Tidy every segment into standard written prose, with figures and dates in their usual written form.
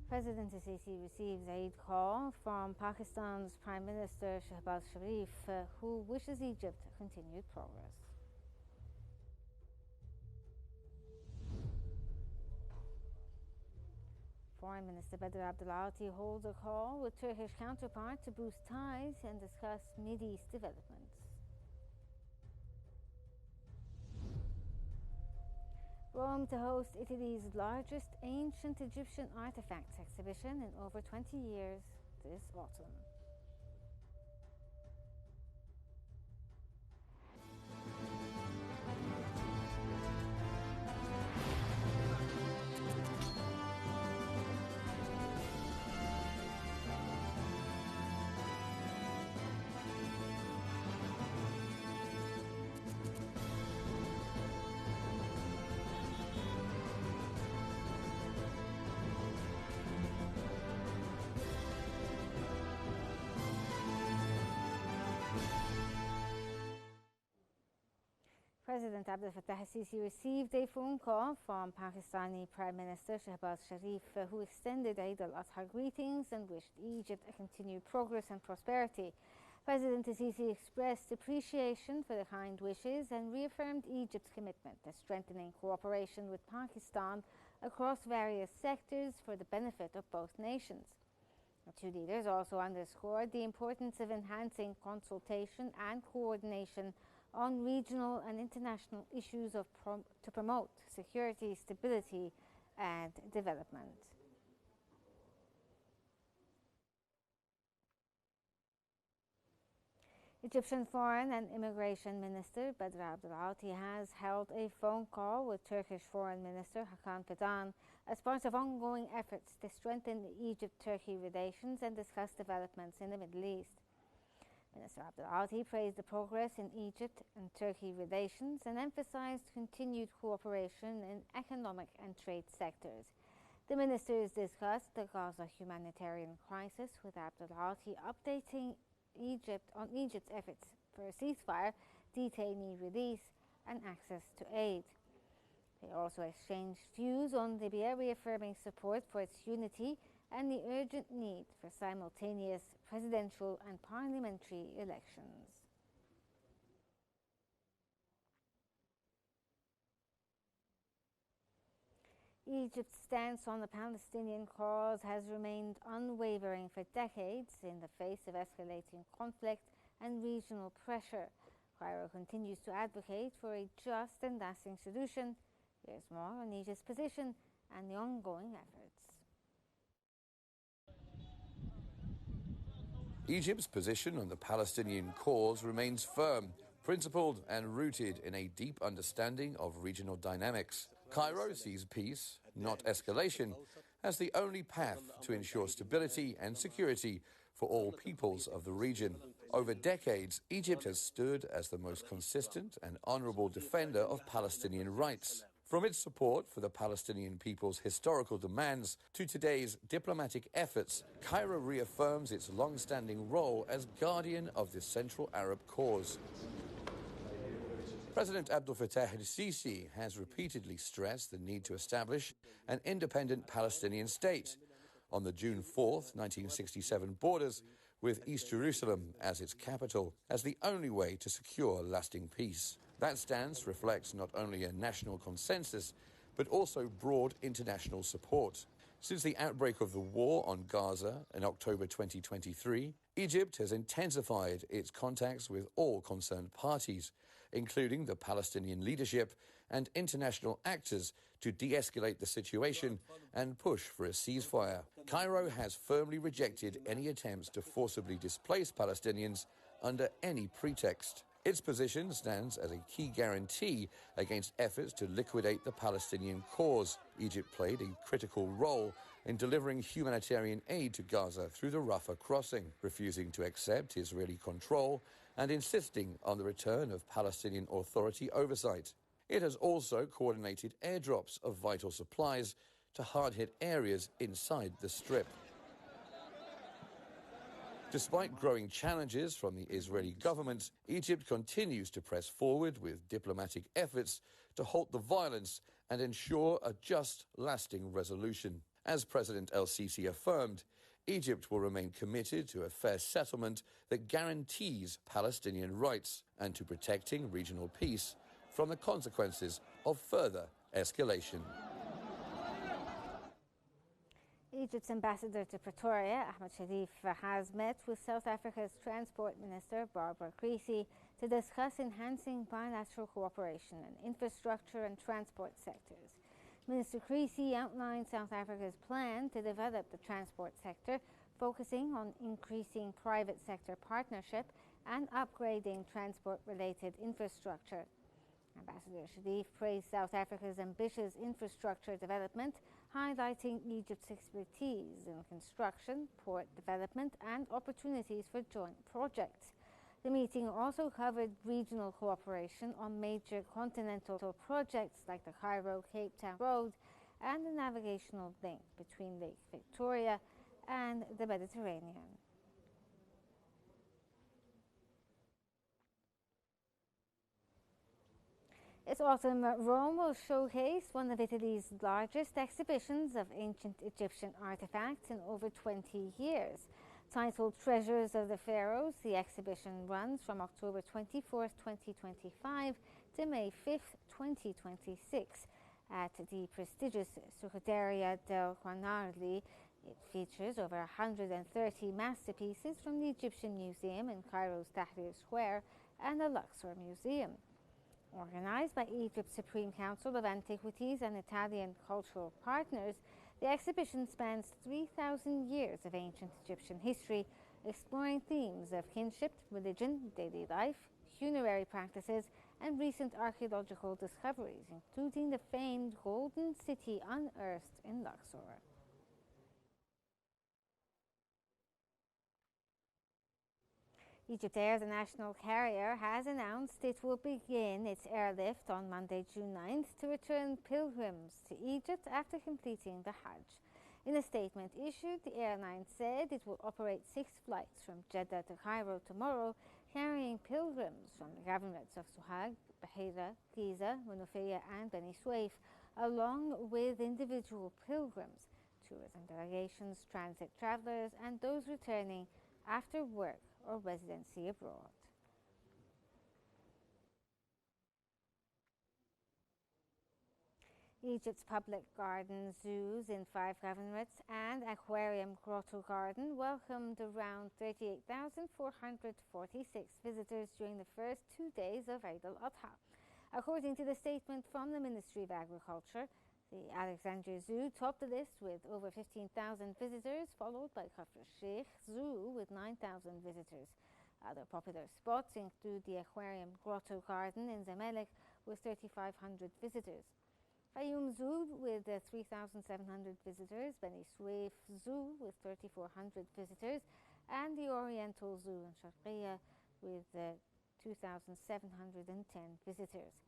President Sisi receives aid call from Pakistan's Prime Minister Shehbaz Sharif, who wishes Egypt continued progress. Foreign Minister Badr Abdulati holds a call with Turkish counterpart to boost ties and discuss Mideast developments. Rome to host Italy's largest ancient Egyptian artifacts exhibition in over 20 years this autumn. President Abdel Fattah al-Sisi received a phone call from Pakistani Prime Minister Shehbaz Sharif, who extended Eid al-Adha greetings and wished Egypt a continued progress and prosperity. President al-Sisi expressed appreciation for the kind wishes and reaffirmed Egypt's commitment to strengthening cooperation with Pakistan across various sectors for the benefit of both nations. The two leaders also underscored the importance of enhancing consultation and coordination on regional and international issues to promote security, stability, and development. Egyptian Foreign and Immigration Minister Badr Abdulati has held a phone call with Turkish Foreign Minister Hakan Fidan as part of ongoing efforts to strengthen Egypt-Turkey relations and discuss developments in the Middle East. Minister Abdulati praised the progress in Egypt and Turkey relations and emphasized continued cooperation in economic and trade sectors. The ministers discussed the Gaza humanitarian crisis, with Abdulati updating Egypt on Egypt's efforts for a ceasefire, detainee release, and access to aid. They also exchanged views on Libya, reaffirming support for its unity and the urgent need for simultaneous presidential and parliamentary elections. Egypt's stance on the Palestinian cause has remained unwavering for decades in the face of escalating conflict and regional pressure. Cairo continues to advocate for a just and lasting solution. Here's more on Egypt's position and the ongoing efforts. Egypt's position on the Palestinian cause remains firm, principled and rooted in a deep understanding of regional dynamics. Cairo sees peace, not escalation, as the only path to ensure stability and security for all peoples of the region. Over decades, Egypt has stood as the most consistent and honorable defender of Palestinian rights. From its support for the Palestinian people's historical demands to today's diplomatic efforts, Cairo reaffirms its long-standing role as guardian of the Central Arab cause. President Abdel Fattah al-Sisi has repeatedly stressed the need to establish an independent Palestinian state on the June 4th, 1967 borders, with East Jerusalem as its capital, as the only way to secure lasting peace. That stance reflects not only a national consensus, but also broad international support. Since the outbreak of the war on Gaza in October 2023, Egypt has intensified its contacts with all concerned parties, including the Palestinian leadership and international actors, to de-escalate the situation and push for a ceasefire. Cairo has firmly rejected any attempts to forcibly displace Palestinians under any pretext. Its position stands as a key guarantee against efforts to liquidate the Palestinian cause. Egypt played a critical role in delivering humanitarian aid to Gaza through the Rafah crossing, refusing to accept Israeli control and insisting on the return of Palestinian Authority oversight. It has also coordinated airdrops of vital supplies to hard-hit areas inside the Strip. Despite growing challenges from the Israeli government, Egypt continues to press forward with diplomatic efforts to halt the violence and ensure a just, lasting resolution. As President El-Sisi affirmed, Egypt will remain committed to a fair settlement that guarantees Palestinian rights and to protecting regional peace from the consequences of further escalation. Egypt's ambassador to Pretoria, Ahmed Sharif, has met with South Africa's Transport Minister, Barbara Creecy, to discuss enhancing bilateral cooperation in infrastructure and transport sectors. Minister Creecy outlined South Africa's plan to develop the transport sector, focusing on increasing private sector partnership and upgrading transport-related infrastructure. Ambassador Sharif praised South Africa's ambitious infrastructure development, highlighting Egypt's expertise in construction, port development, and opportunities for joint projects. The meeting also covered regional cooperation on major continental projects like the Cairo-Cape Town Road and the navigational link between Lake Victoria and the Mediterranean. This autumn, Rome will showcase one of Italy's largest exhibitions of ancient Egyptian artifacts in over 20 years. Titled Treasures of the Pharaohs, the exhibition runs from October 24, 2025 to May 5, 2026 at the prestigious Succedaria del Guanarli. It features over 130 masterpieces from the Egyptian Museum in Cairo's Tahrir Square and the Luxor Museum. Organized by Egypt's Supreme Council of Antiquities and Italian cultural partners, the exhibition spans 3,000 years of ancient Egyptian history, exploring themes of kinship, religion, daily life, funerary practices, and recent archaeological discoveries, including the famed Golden City unearthed in Luxor. Egyptair, the national carrier, has announced it will begin its airlift on Monday, June 9th, to return pilgrims to Egypt after completing the Hajj. In a statement issued, the airline said it will operate 6 flights from Jeddah to Cairo tomorrow, carrying pilgrims from the governorates of Sohag, Bahira, Giza, Munufiyya, and Beni Suef, along with individual pilgrims, tourism delegations, transit travelers, and those returning after work or residency abroad. Egypt's public garden zoos in 5 governorates and aquarium grotto garden welcomed around 38,446 visitors during the first 2 days of Eid al-Adha. According to the statement from the Ministry of Agriculture, the Alexandria Zoo topped the list with over 15,000 visitors, followed by Kafr Sheikh Zoo with 9,000 visitors. Other popular spots include the Aquarium Grotto Garden in Zamalek with 3,500 visitors, Fayoum Zoo with 3,700 visitors, Beni Suef Zoo with 3,400 visitors, and the Oriental Zoo in Sharqiya with 2,710 visitors.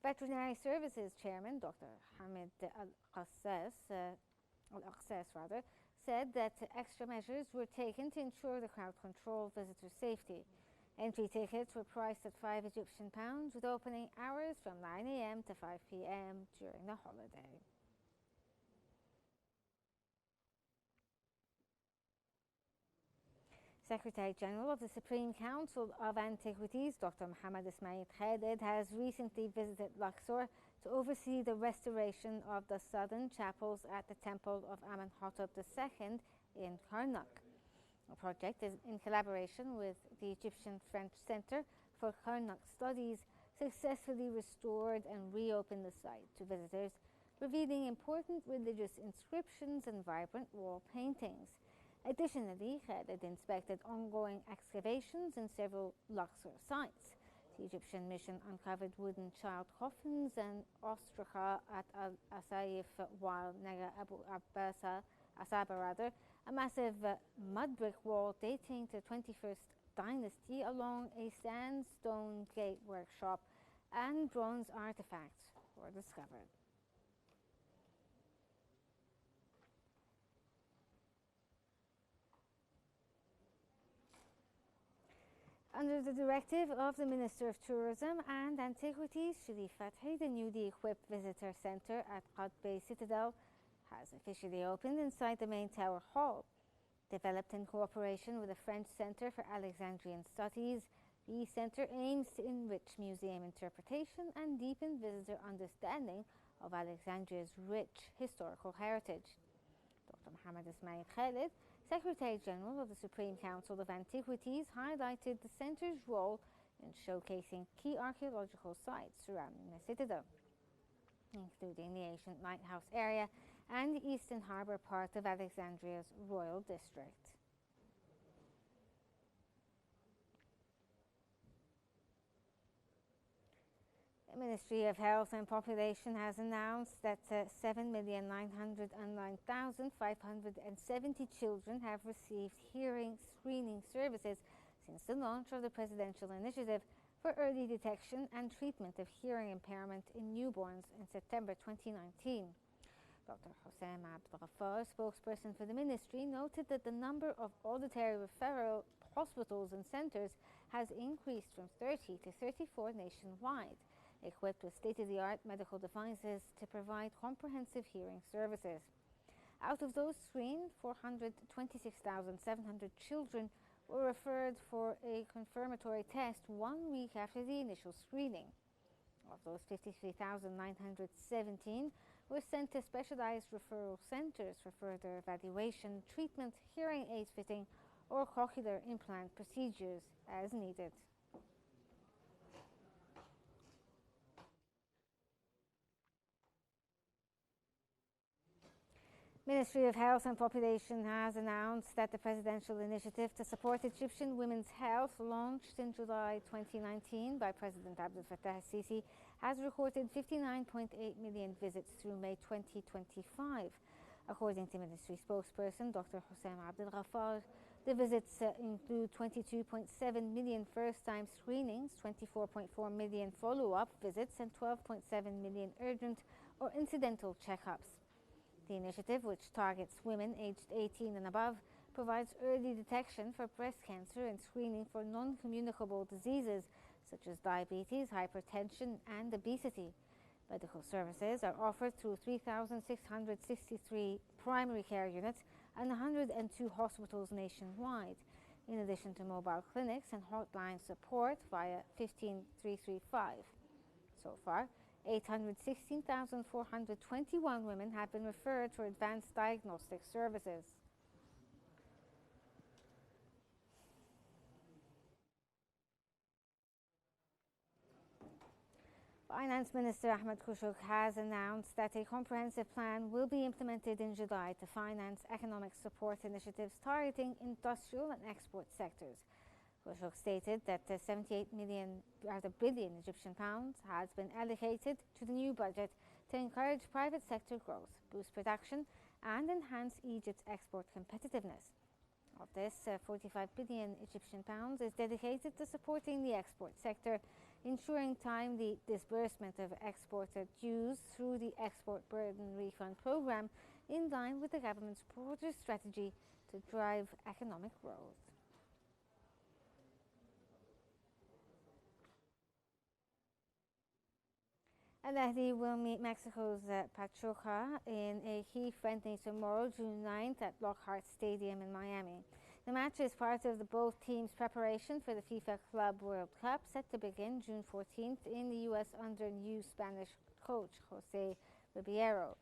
Veterinary Services Chairman Dr. Hamid Al-Aqsas said that extra measures were taken to ensure the crowd control visitor safety. Entry tickets were priced at £5 with opening hours from 9 a.m. to 5 p.m. during the holiday. Secretary General of the Supreme Council of Antiquities, Dr. Mohammed Ismail Khalid, has recently visited Luxor to oversee the restoration of the southern chapels at the Temple of Amenhotep II in Karnak. The project is in collaboration with the Egyptian-French Center for Karnak Studies, successfully restored and reopened the site to visitors, revealing important religious inscriptions and vibrant wall paintings. Additionally, Khalid inspected ongoing excavations in several Luxor sites. The Egyptian mission uncovered wooden child coffins and ostraca at Al-Asayif, while Nega Abu Asaba, a massive mud brick wall dating to the 21st dynasty along a sandstone gate workshop, and bronze artifacts were discovered. Under the directive of the Minister of Tourism and Antiquities, Sharif Fathi, the newly equipped visitor centre at Qad Bay Citadel has officially opened inside the main tower hall. Developed in cooperation with the French Center for Alexandrian Studies, the center aims to enrich museum interpretation and deepen visitor understanding of Alexandria's rich historical heritage. Dr. Mohammed Ismail Khalid, Secretary General of the Supreme Council of Antiquities, highlighted the center's role in showcasing key archaeological sites surrounding the citadel, including the ancient lighthouse area and the eastern harbor part of Alexandria's royal district. The Ministry of Health and Population has announced that 7,909,570 children have received hearing screening services since the launch of the presidential initiative for early detection and treatment of hearing impairment in newborns in September 2019. Dr. Hossein Abdelghaffar, spokesperson for the ministry, noted that the number of auditory referral hospitals and centers has increased from 30 to 34 nationwide, equipped with state-of-the-art medical devices to provide comprehensive hearing services. Out of those screened, 426,700 children were referred for a confirmatory test 1 week after the initial screening. Of those, 53,917 were sent to specialized referral centers for further evaluation, treatment, hearing aid fitting, or cochlear implant procedures as needed. Ministry of Health and Population has announced that the presidential initiative to support Egyptian women's health, launched in July 2019 by President Abdel Fattah al-Sisi, has recorded 59.8 million visits through May 2025. According to ministry spokesperson Dr. Hossein Abdelghaffar, the visits include 22.7 million first-time screenings, 24.4 million follow-up visits, and 12.7 million urgent or incidental checkups. The initiative, which targets women aged 18 and above, provides early detection for breast cancer and screening for non-communicable diseases such as diabetes, hypertension, and obesity. Medical services are offered through 3,663 primary care units and 102 hospitals nationwide, in addition to mobile clinics and hotline support via 15335. So far, 816,421 women have been referred for advanced diagnostic services. Finance Minister Ahmed Kushuk has announced that a comprehensive plan will be implemented in July to finance economic support initiatives targeting industrial and export sectors. Kushuk stated that 78 billion Egyptian pounds has been allocated to the new budget to encourage private sector growth, boost production, and enhance Egypt's export competitiveness. Of this, 45 billion Egyptian pounds is dedicated to supporting the export sector, ensuring timely disbursement of exporter dues through the Export Burden Refund Programme, in line with the government's broader strategy to drive economic growth. Al-Ahli will meet Mexico's Pachuca in a key friendly tomorrow, June 9th, at Lockhart Stadium in Miami. The match is part of both teams' preparation for the FIFA Club World Cup, set to begin June 14th in the U.S. under new Spanish coach Jose Ribeiro.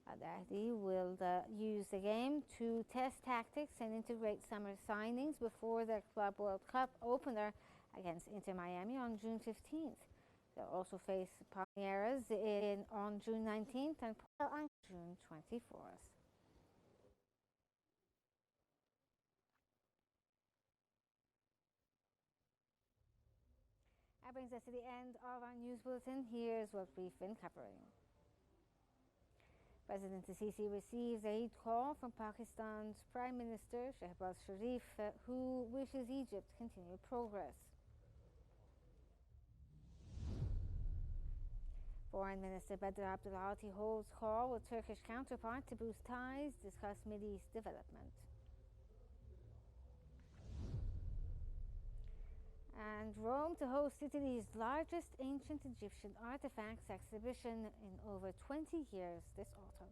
Al-Ahli will use the game to test tactics and integrate summer signings before their Club World Cup opener against Inter Miami on June 15th. They'll also face Palmeiras on June 19th and on June 24th. That brings us to the end of our news bulletin. Here's what we've been covering. President al-Sisi receives a call from Pakistan's Prime Minister Shehbaz Sharif, who wishes Egypt continued progress. Foreign Minister Badr Abdulati holds call with Turkish counterpart to boost ties, discuss Middle East development. And Rome to host Italy's largest ancient Egyptian artifacts exhibition in over 20 years this autumn.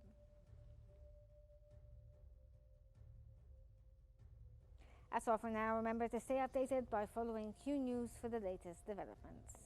That's all for now. Remember to stay updated by following Qnews for the latest developments.